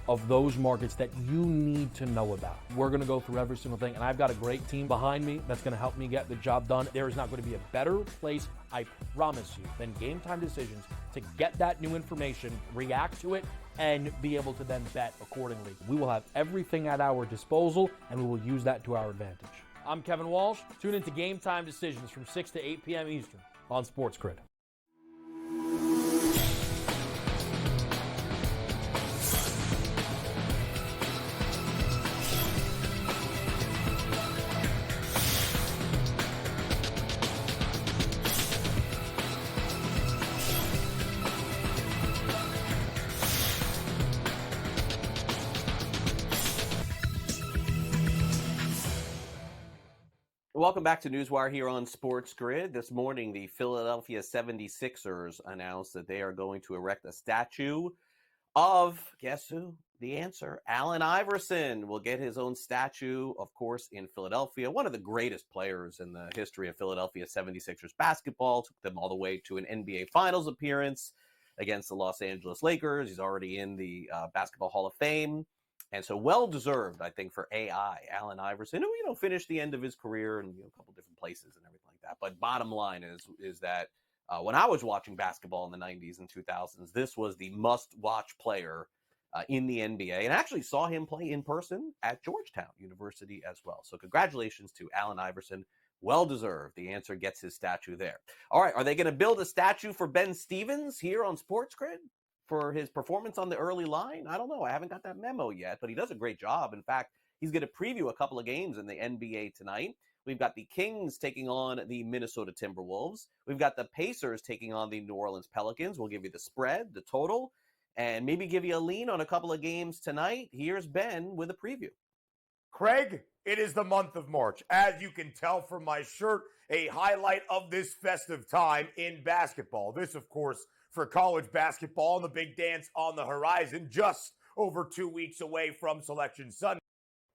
of those markets that you need to know about. We're going to go through every single thing, and I've got a great team behind me that's going to help me get the job done. There is not going to be a better place, I promise you, than Game Time Decisions to get that new information, react to it, and be able to then bet accordingly. We will have everything at our disposal, and we will use that to our advantage. I'm Kevin Walsh. Tune into Game Time Decisions from 6 to 8 p.m. Eastern on SportsGrid. Welcome back to NewsWire here on SportsGrid. This morning, the Philadelphia 76ers announced that they are going to erect a statue of, guess who? The answer, Allen Iverson will get his own statue, of course, in Philadelphia. One of the greatest players in the history of Philadelphia 76ers basketball. Took them all the way to an NBA Finals appearance against the Los Angeles Lakers. He's already in the Basketball Hall of Fame. And so well-deserved, I think, for Allen Iverson, who, finished the end of his career in a couple different places and everything like that. But bottom line is that when I was watching basketball in the 90s and 2000s, this was the must-watch player in the NBA, and actually saw him play in person at Georgetown University as well. So congratulations to Allen Iverson. Well-deserved. The answer gets his statue there. All right, are they going to build a statue for Ben Stevens here on SportsGrid for his performance on the early line? I don't know. I haven't got that memo yet, but he does a great job. In fact, he's going to preview a couple of games in the NBA tonight. We've got the Kings taking on the Minnesota Timberwolves. We've got the Pacers taking on the New Orleans Pelicans. We'll give you the spread, the total, and maybe give you a lean on a couple of games tonight. Here's Ben with a preview. Craig, it is the month of March. As you can tell from my shirt, a highlight of this festive time in basketball. This, of course, for college basketball and the big dance on the horizon, just over 2 weeks away from Selection Sunday.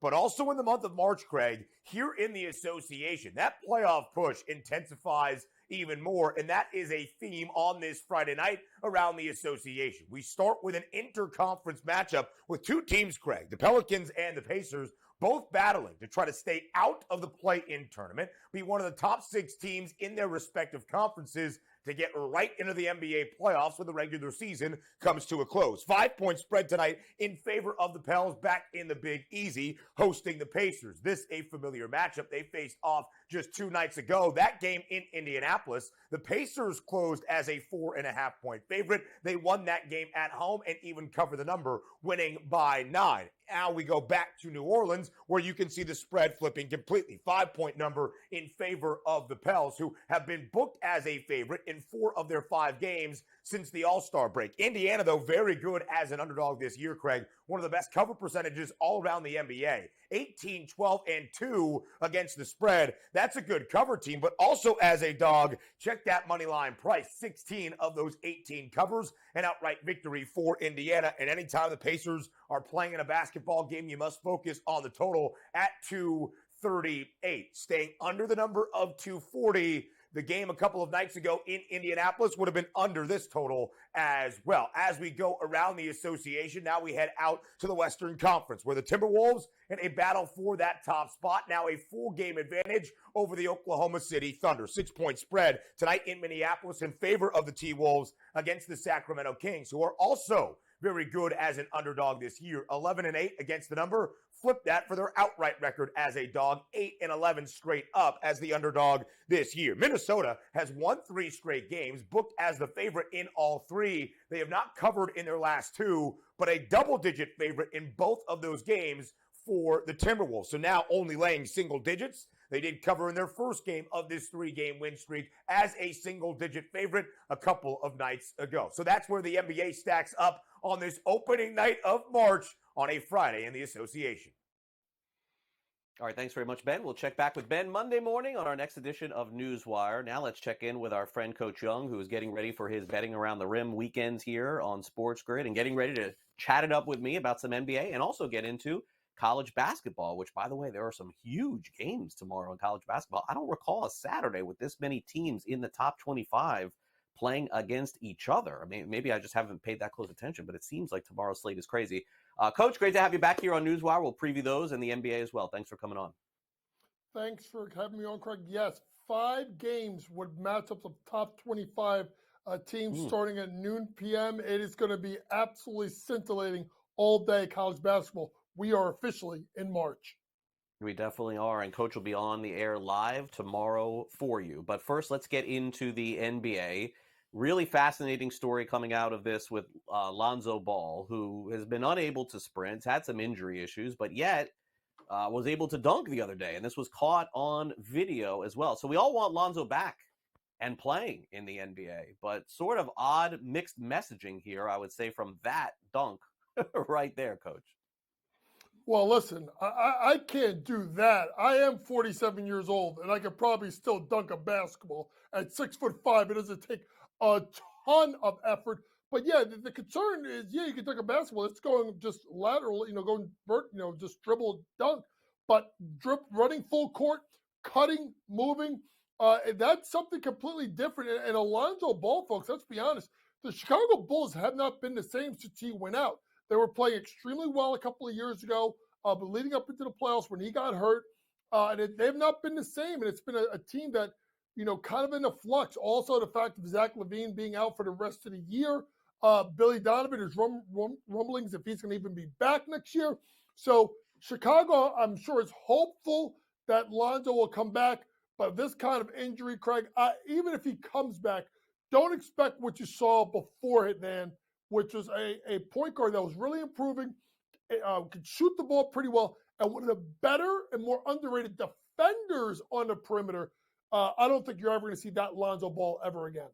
But also in the month of March, Craig, here in the association, that playoff push intensifies even more, and that is a theme on this Friday night around the association. We start with an interconference matchup with two teams, Craig, the Pelicans and the Pacers, both battling to try to stay out of the play-in tournament, be one of the top 6 teams in their respective conferences to get right into the NBA playoffs when the regular season comes to a close. 5-point spread tonight in favor of the Pels back in the Big Easy, hosting the Pacers. This a familiar matchup. They faced off just 2 nights ago. That game in Indianapolis, the Pacers closed as a 4.5-point favorite. They won that game at home and even covered the number, winning by 9. Now we go back to New Orleans, where you can see the spread flipping completely. 5-point number in favor of the Pels, who have been booked as a favorite in 4 of their 5 games since the All-Star break. Indiana, though, very good as an underdog this year, Craig. One of the best cover percentages all around the NBA. 18, 12, and 2 against the spread. That's a good cover team, but also as a dog, check that money line price. 16 of those 18 covers, an outright victory for Indiana. And anytime the Pacers are playing in a basketball game, you must focus on the total at 238. Staying under the number of 240. The game a couple of nights ago in Indianapolis would have been under this total as well. As we go around the association, now we head out to the Western Conference, where the Timberwolves in a battle for that top spot, now a full game advantage over the Oklahoma City Thunder. 6-point spread tonight in Minneapolis in favor of the T-Wolves against the Sacramento Kings, who are also very good as an underdog this year. 11-8 against the number. Flip that for their outright record as a dog. 8-11 straight up as the underdog this year. Minnesota has won 3 straight games, booked as the favorite in all 3. They have not covered in their last 2, but a double-digit favorite in both of those games for the Timberwolves. So now only laying single digits. They did cover in their first game of this 3-game win streak as a single-digit favorite a couple of nights ago. So that's where the NBA stacks up on this opening night of March on a Friday in the association. All right, thanks very much, Ben. We'll check back with Ben Monday morning on our next edition of NewsWire. Now let's check in with our friend Coach Young, who is getting ready for his betting around the rim weekends here on SportsGrid and getting ready to chat it up with me about some NBA and also get into college basketball, which, by the way, there are some huge games tomorrow in college basketball. I don't recall a Saturday with this many teams in the top 25 playing against each other. I mean, maybe I just haven't paid that close attention, but it seems like tomorrow's slate is crazy. Coach, great to have you back here on NewsWire. We'll preview those and the NBA as well. Thanks for coming on. Thanks for having me on, Craig. Yes, 5 games with matchups of top 25 teams starting at noon p.m. It is going to be absolutely scintillating all day college basketball. We are officially in March. We definitely are, and Coach will be on the air live tomorrow for you. But first, let's get into the NBA. Really fascinating story coming out of this with Lonzo Ball, who has been unable to sprint, had some injury issues, but yet was able to dunk the other day, and this was caught on video as well. So we all want Lonzo back and playing in the NBA, but sort of odd mixed messaging here, I would say, from that dunk right there, Coach. Well, listen, I can't do that. I am 47 years old, and I could probably still dunk a basketball at 6'5". It doesn't take a ton of effort. But yeah, the concern is, yeah, you can dunk a basketball. It's going just lateral, going just dribble, dunk. But running full court, cutting, moving, that's something completely different. And Alonzo Ball, folks, let's be honest, the Chicago Bulls have not been the same since he went out. They were playing extremely well a couple of years ago, but leading up into the playoffs when he got hurt, and they've not been the same. And it's been a team that, kind of in a flux. Also, the fact of Zach LaVine being out for the rest of the year. Billy Donovan, there's rumblings if he's going to even be back next year. So Chicago, I'm sure, is hopeful that Lonzo will come back. But this kind of injury, Craig, even if he comes back, don't expect what you saw before it, man, which was a point guard that was really improving, could shoot the ball pretty well, and one of the better and more underrated defenders on the perimeter. I don't think you're ever going to see that Lonzo Ball ever again.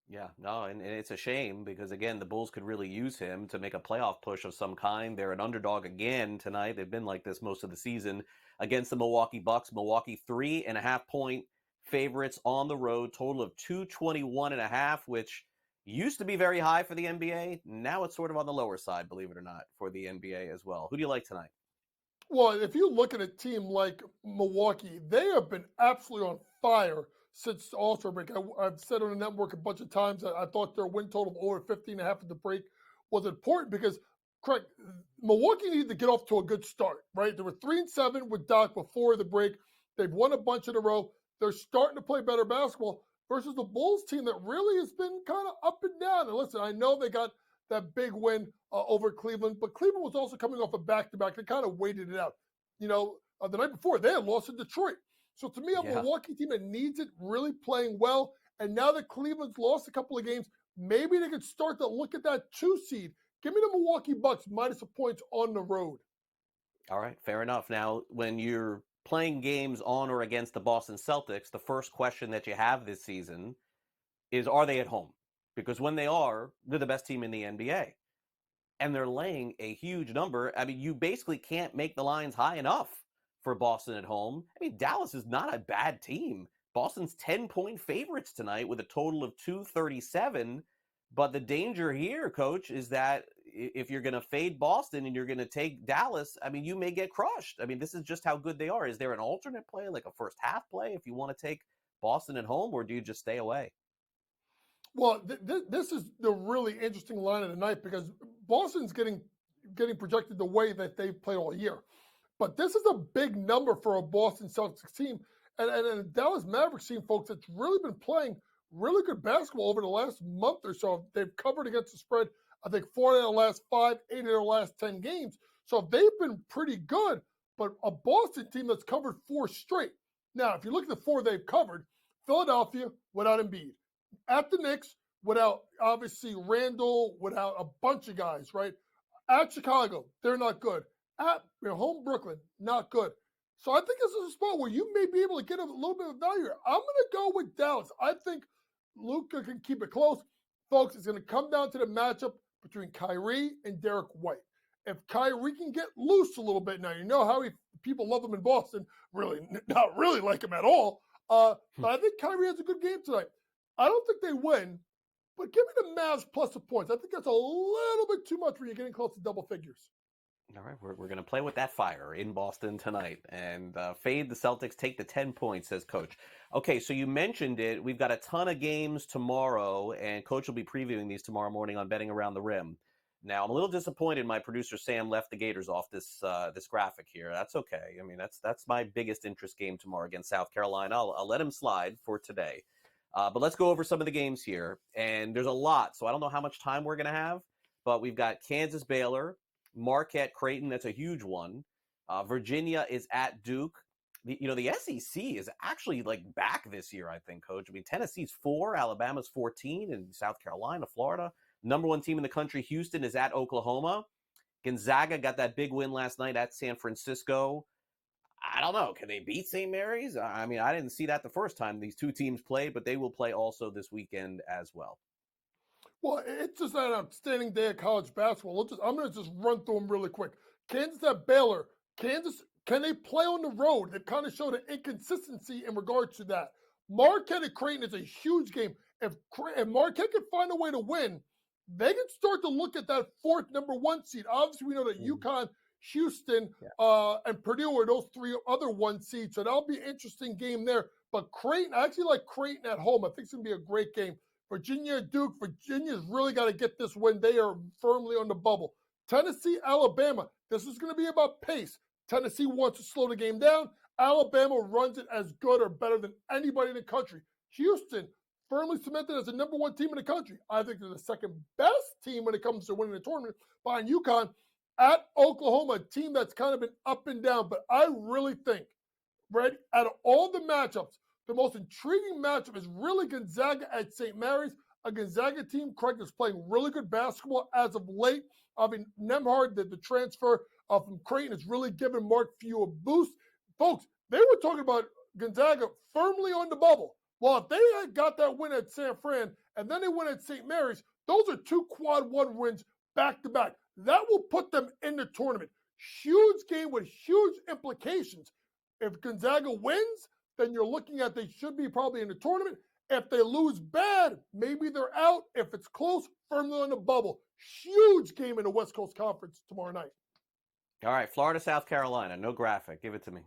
Yeah, no, and it's a shame because, again, the Bulls could really use him to make a playoff push of some kind. They're an underdog again tonight. They've been like this most of the season against the Milwaukee Bucks. Milwaukee 3.5-point favorites on the road, total of 221.5, which used to be very high for the NBA. Now it's sort of on the lower side, believe it or not, for the NBA as well. Who do you like tonight? Well, if you look at a team like Milwaukee, they have been absolutely on fire since the All-Star break. I've said on the network a bunch of times that I thought their win total of over 15.5 at the break was important because, correct, Milwaukee needed to get off to a good start, right? They were 3-7 with Doc before the break. They've won a bunch in a row. They're starting to play better basketball versus the Bulls team that really has been kind of up and down. And listen, I know they got that big win over Cleveland, but Cleveland was also coming off a back-to-back. They kind of waited it out. The night before, they had lost to Detroit. So to me, a Milwaukee team that needs it, really playing well, and now that Cleveland's lost a couple of games, maybe they could start to look at that 2 seed. Give me the Milwaukee Bucks minus the points on the road. All right, fair enough. Now, when you're playing games on or against the Boston Celtics, the first question that you have this season is, are they at home? Because when they are, they're the best team in the NBA. And they're laying a huge number. I mean, you basically can't make the lines high enough for Boston at home. I mean, Dallas is not a bad team. Boston's 10-point favorites tonight with a total of 237. But the danger here, Coach, is that if you're going to fade Boston and you're going to take Dallas, I mean, you may get crushed. I mean, this is just how good they are. Is there an alternate play, like a first half play, if you want to take Boston at home, or do you just stay away? Well, this is the really interesting line of the night because Boston's getting projected the way that they've played all year. But this is a big number for a Boston Celtics team. And a Dallas Mavericks team, folks, that's really been playing really good basketball over the last month or so. They've covered against the spread, I think, 4 out of the last 5, 8 of their last 10 games. So they've been pretty good. But a Boston team that's covered 4 straight. Now, if you look at the 4 they've covered, Philadelphia without Embiid. At the Knicks, without, obviously, Randall, without a bunch of guys, right? At Chicago, they're not good. At home Brooklyn, not good. So I think this is a spot where you may be able to get a little bit of value here. I'm going to go with Dallas. I think Luka can keep it close. Folks, it's going to come down to the matchup between Kyrie and Derek White. If Kyrie can get loose a little bit, now you know how people love him in Boston, really not really like him at all. But I think Kyrie has a good game tonight. I don't think they win, but give me the Mavs plus the points. I think that's a little bit too much when you're getting close to double figures. All right, we're going to play with that fire in Boston tonight and fade the Celtics, take the 10 points, says Coach. Okay, so you mentioned it. We've got a ton of games tomorrow, and Coach will be previewing these tomorrow morning on Betting Around the Rim. Now, I'm a little disappointed my producer Sam left the Gators off this graphic here. That's okay. I mean, that's my biggest interest game tomorrow against South Carolina. I'll let him slide for today. But let's go over some of the games here. And there's a lot, so I don't know how much time we're going to have. But we've got Kansas Baylor, Marquette Creighton. That's a huge one. Virginia is at Duke. The SEC is actually back this year, I think, Coach. I mean, Tennessee's 4, Alabama's 14, and South Carolina, Florida. Number 1 team in the country, Houston, is at Oklahoma. Gonzaga got that big win last night at San Francisco. I don't know. Can they beat St. Mary's? I mean, I didn't see that the first time these 2 teams played, but they will play also this weekend as well. Well, it's just an outstanding day of college basketball. I'm going to just run through them really quick. Kansas at Baylor. Kansas, can they play on the road? They've kind of showed an inconsistency in regards to that. Marquette at Creighton is a huge game. If Marquette can find a way to win, they can start to look at that fourth number 1 seed. Obviously, we know that UConn, Houston, and Purdue are those 3 other 1 seeds. So that'll be an interesting game there. But Creighton, I actually like Creighton at home. I think it's going to be a great game. Virginia, Duke. Virginia's really got to get this win. They are firmly on the bubble. Tennessee, Alabama. This is going to be about pace. Tennessee wants to slow the game down. Alabama runs it as good or better than anybody in the country. Houston, firmly cemented as the number 1 team in the country. I think they're the second best team when it comes to winning the tournament behind UConn. At Oklahoma, a team that's kind of been up and down. But I really think, Brad, out of all the matchups, the most intriguing matchup is really Gonzaga at St. Mary's, a Gonzaga team, Craig, is playing really good basketball as of late. I mean, Nemhard, the transfer from Creighton, has really given Mark Few a boost. Folks, they were talking about Gonzaga firmly on the bubble. Well, if they had got that win at San Fran and then they win at St. Mary's, those are 2 quad 1 wins back to back. That will put them in the tournament. Huge game with huge implications. If Gonzaga wins, then you're looking at they should be probably in the tournament. If they lose bad, maybe they're out. If it's close, firmly on the bubble. Huge game in the West Coast Conference tomorrow night. All right, Florida, South Carolina. No graphic. Give it to me.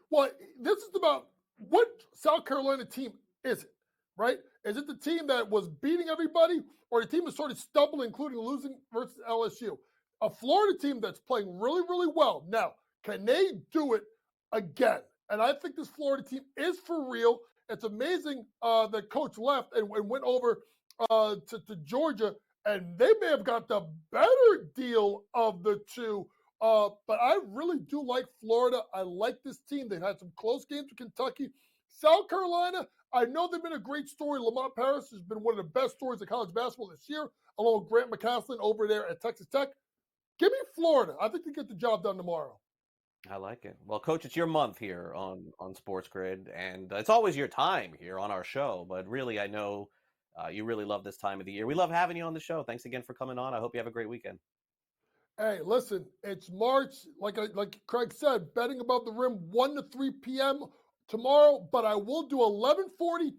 Well, this is about what South Carolina team is it, right? Is it the team that was beating everybody or the team that sort of stumbled, including losing versus LSU? A Florida team that's playing really, really well. Now, can they do it again? And I think this Florida team is for real. It's amazing that coach left and went over to Georgia, and they may have got the better deal of the two. But I really do like Florida. I like this team. They've had some close games with Kentucky. South Carolina, I know they've been a great story. Lamont Paris has been one of the best stories of college basketball this year, along with Grant McCaslin over there at Texas Tech. Give me Florida. I think they get the job done tomorrow. I like it. Well, Coach, it's your month here on SportsGrid, and it's always your time here on our show. But really, I know you really love this time of the year. We love having you on the show. Thanks again for coming on. I hope you have a great weekend. Hey, listen, it's March. Like Craig said, betting above the rim 1 to 3 p.m. tomorrow. But I will do 11:40,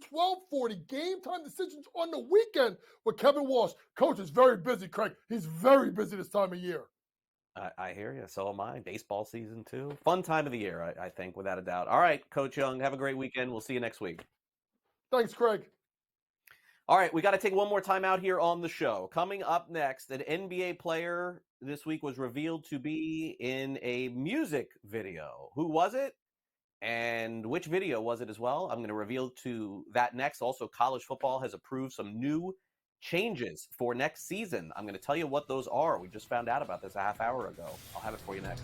12:40 game time decisions on the weekend with Kevin Walsh. Coach is very busy, Craig. He's very busy this time of year. I hear you. So am I. Baseball season too. Fun time of the year, I think, without a doubt. All right, Coach Young, have a great weekend. We'll see you next week. Thanks, Craig. All right, we got to take one more time out here on the show. Coming up next, an NBA player this week was revealed to be in a music video. Who was it? And which video was it as well? I'm going to reveal to that next. Also, college football has approved some new changes for next season. I'm going to tell you what those are. We just found out about this a half hour ago. I'll have it for you next.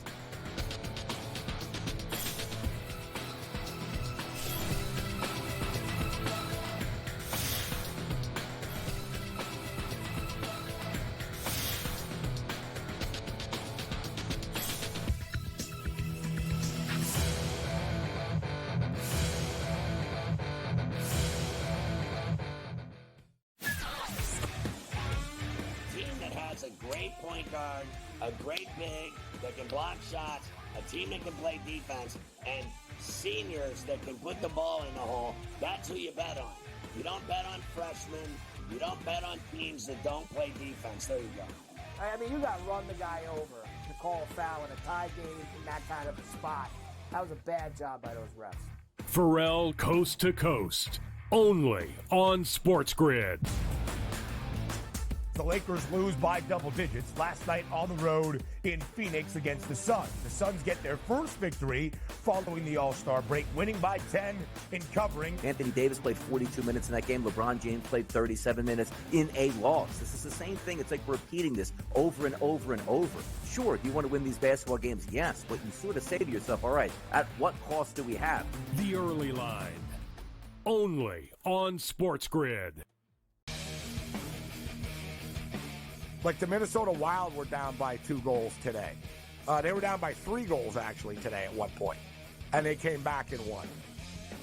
A great big that can block shots, a team that can play defense, and seniors that can put the ball in the hole. That's who you bet on. You don't bet on freshmen. You don't bet on teams that don't play defense. There you go. I mean, you got to run the guy over to call a foul in a tie game in that kind of a spot. That was a bad job by those refs. Pharrell Coast to Coast, only on SportsGrid. The Lakers lose by double digits last night on the road in Phoenix against the Suns. The Suns get their first victory following the All-Star break, winning by 10 in covering. Anthony Davis played 42 minutes in that game. LeBron James played 37 minutes in a loss. This is the same thing. It's like repeating this over and over and over. Sure, do you want to win these basketball games? Yes, but you sort of say to yourself, all right, at what cost do we have? The Early Line, only on SportsGrid. Like the Minnesota Wild were down by 2 goals today. They were down by 3 goals, actually, today at one point. And they came back and won.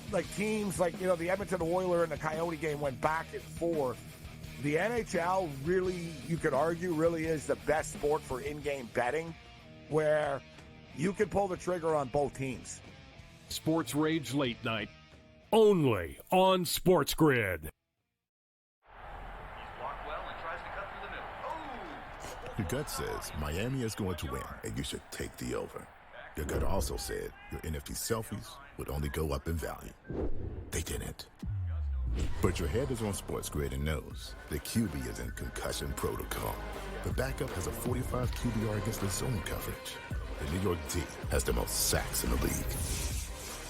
Like teams like, the Edmonton Oilers and the Coyote game went back and forth. The NHL really, you could argue, really is the best sport for in-game betting. where you can pull the trigger on both teams. Sports Rage Late Night, only on SportsGrid. Your gut says Miami is going to win, and you should take the over. Your gut also said your NFT selfies would only go up in value. They didn't. But your head is on SportsGrid and knows the QB is in concussion protocol. The backup has a 45 QBR against the zone coverage. The New York D has the most sacks in the league.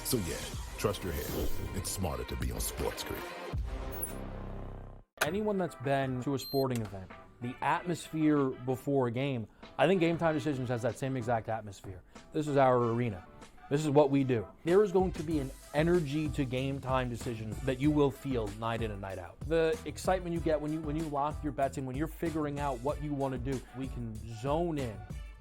So yeah, trust your head. It's smarter to be on SportsGrid. Anyone that's been to a sporting event, the atmosphere before a game, I think Game Time Decisions has that same exact atmosphere. This is our arena. This is what we do. There is going to be an energy to Game Time Decisions that you will feel night in and night out. The excitement you get when you lock your bets in, when you're figuring out what you want to do, we can zone in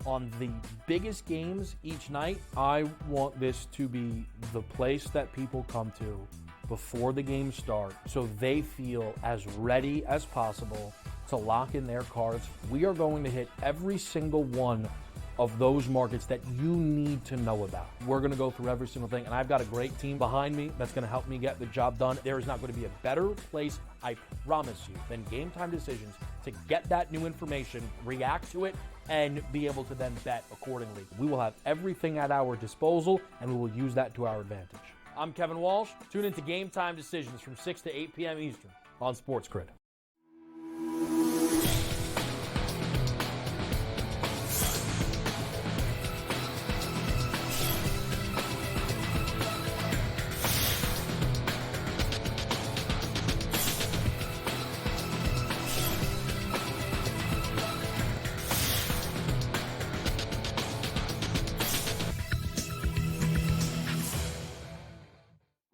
on the biggest games each night. I want this to be the place that people come to before the games start so they feel as ready as possible to lock in their cards. We are going to hit every single one of those markets that you need to know about. We're going to go through every single thing, and I've got a great team behind me that's going to help me get the job done. There is not going to be a better place, I promise you, than Game Time Decisions to get that new information, react to it, and be able to then bet accordingly. We will have everything at our disposal, and we will use that to our advantage. I'm Kevin Walsh. Tune into Game Time Decisions from 6 to 8 p.m. Eastern on SportsGrid.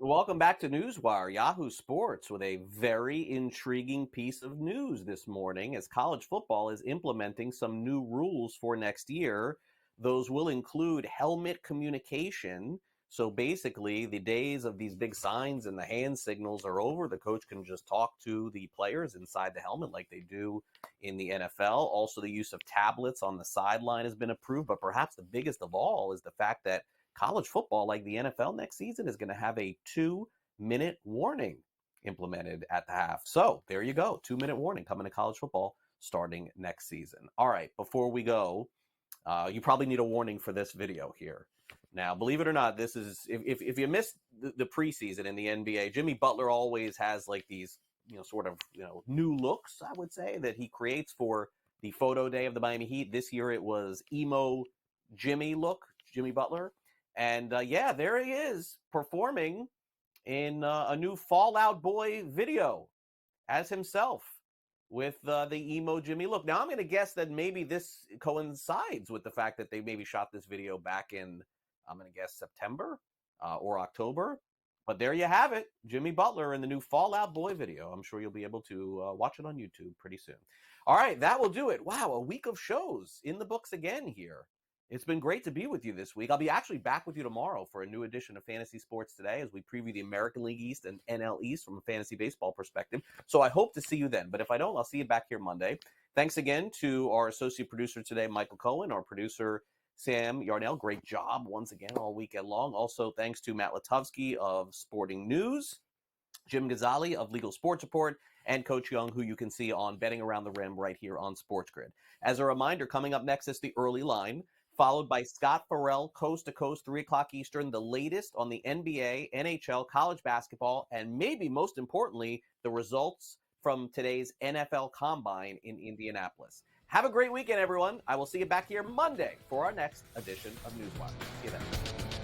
Welcome back to NewsWire, Yahoo Sports, with a very intriguing piece of news this morning as college football is implementing some new rules for next year. Those will include helmet communication. So basically, the days of these big signs and the hand signals are over. The coach can just talk to the players inside the helmet like they do in the NFL. Also, the use of tablets on the sideline has been approved. But perhaps the biggest of all is the fact that college football, like the NFL next season, is going to have a 2-minute warning implemented at the half. So there you go. 2-minute warning coming to college football starting next season. All right, before we go, you probably need a warning for this video here. Now, believe it or not, this is, if you missed the preseason in the NBA, Jimmy Butler always has like these, sort of, new looks, I would say, that he creates for the photo day of the Miami Heat. This year it was emo Jimmy look, Jimmy Butler. And yeah, there he is performing in a new Fall Out Boy video as himself with the emo Jimmy look. Now, I'm going to guess that maybe this coincides with the fact that they maybe shot this video back in, I'm going to guess, September or October. But there you have it, Jimmy Butler in the new Fall Out Boy video. I'm sure you'll be able to watch it on YouTube pretty soon. All right, that will do it. Wow, a week of shows in the books again here. It's been great to be with you this week. I'll be actually back with you tomorrow for a new edition of Fantasy Sports Today as we preview the American League East and NL East from a fantasy baseball perspective. So I hope to see you then. But if I don't, I'll see you back here Monday. Thanks again to our associate producer today, Michael Cohen, our producer, Sam Yarnell. Great job once again all weekend long. Also, thanks to Matt Lutovsky of Sporting News, Jim Gazzale of Legal Sports Report, and Coach Young, who you can see on Betting Around the Rim right here on SportsGrid. As a reminder, coming up next is the early line, followed by Scott Farrell, Coast to Coast, 3 o'clock Eastern, the latest on the NBA, NHL, college basketball, and maybe most importantly, the results from today's NFL Combine in Indianapolis. Have a great weekend, everyone. I will see you back here Monday for our next edition of NewsWire. See you then.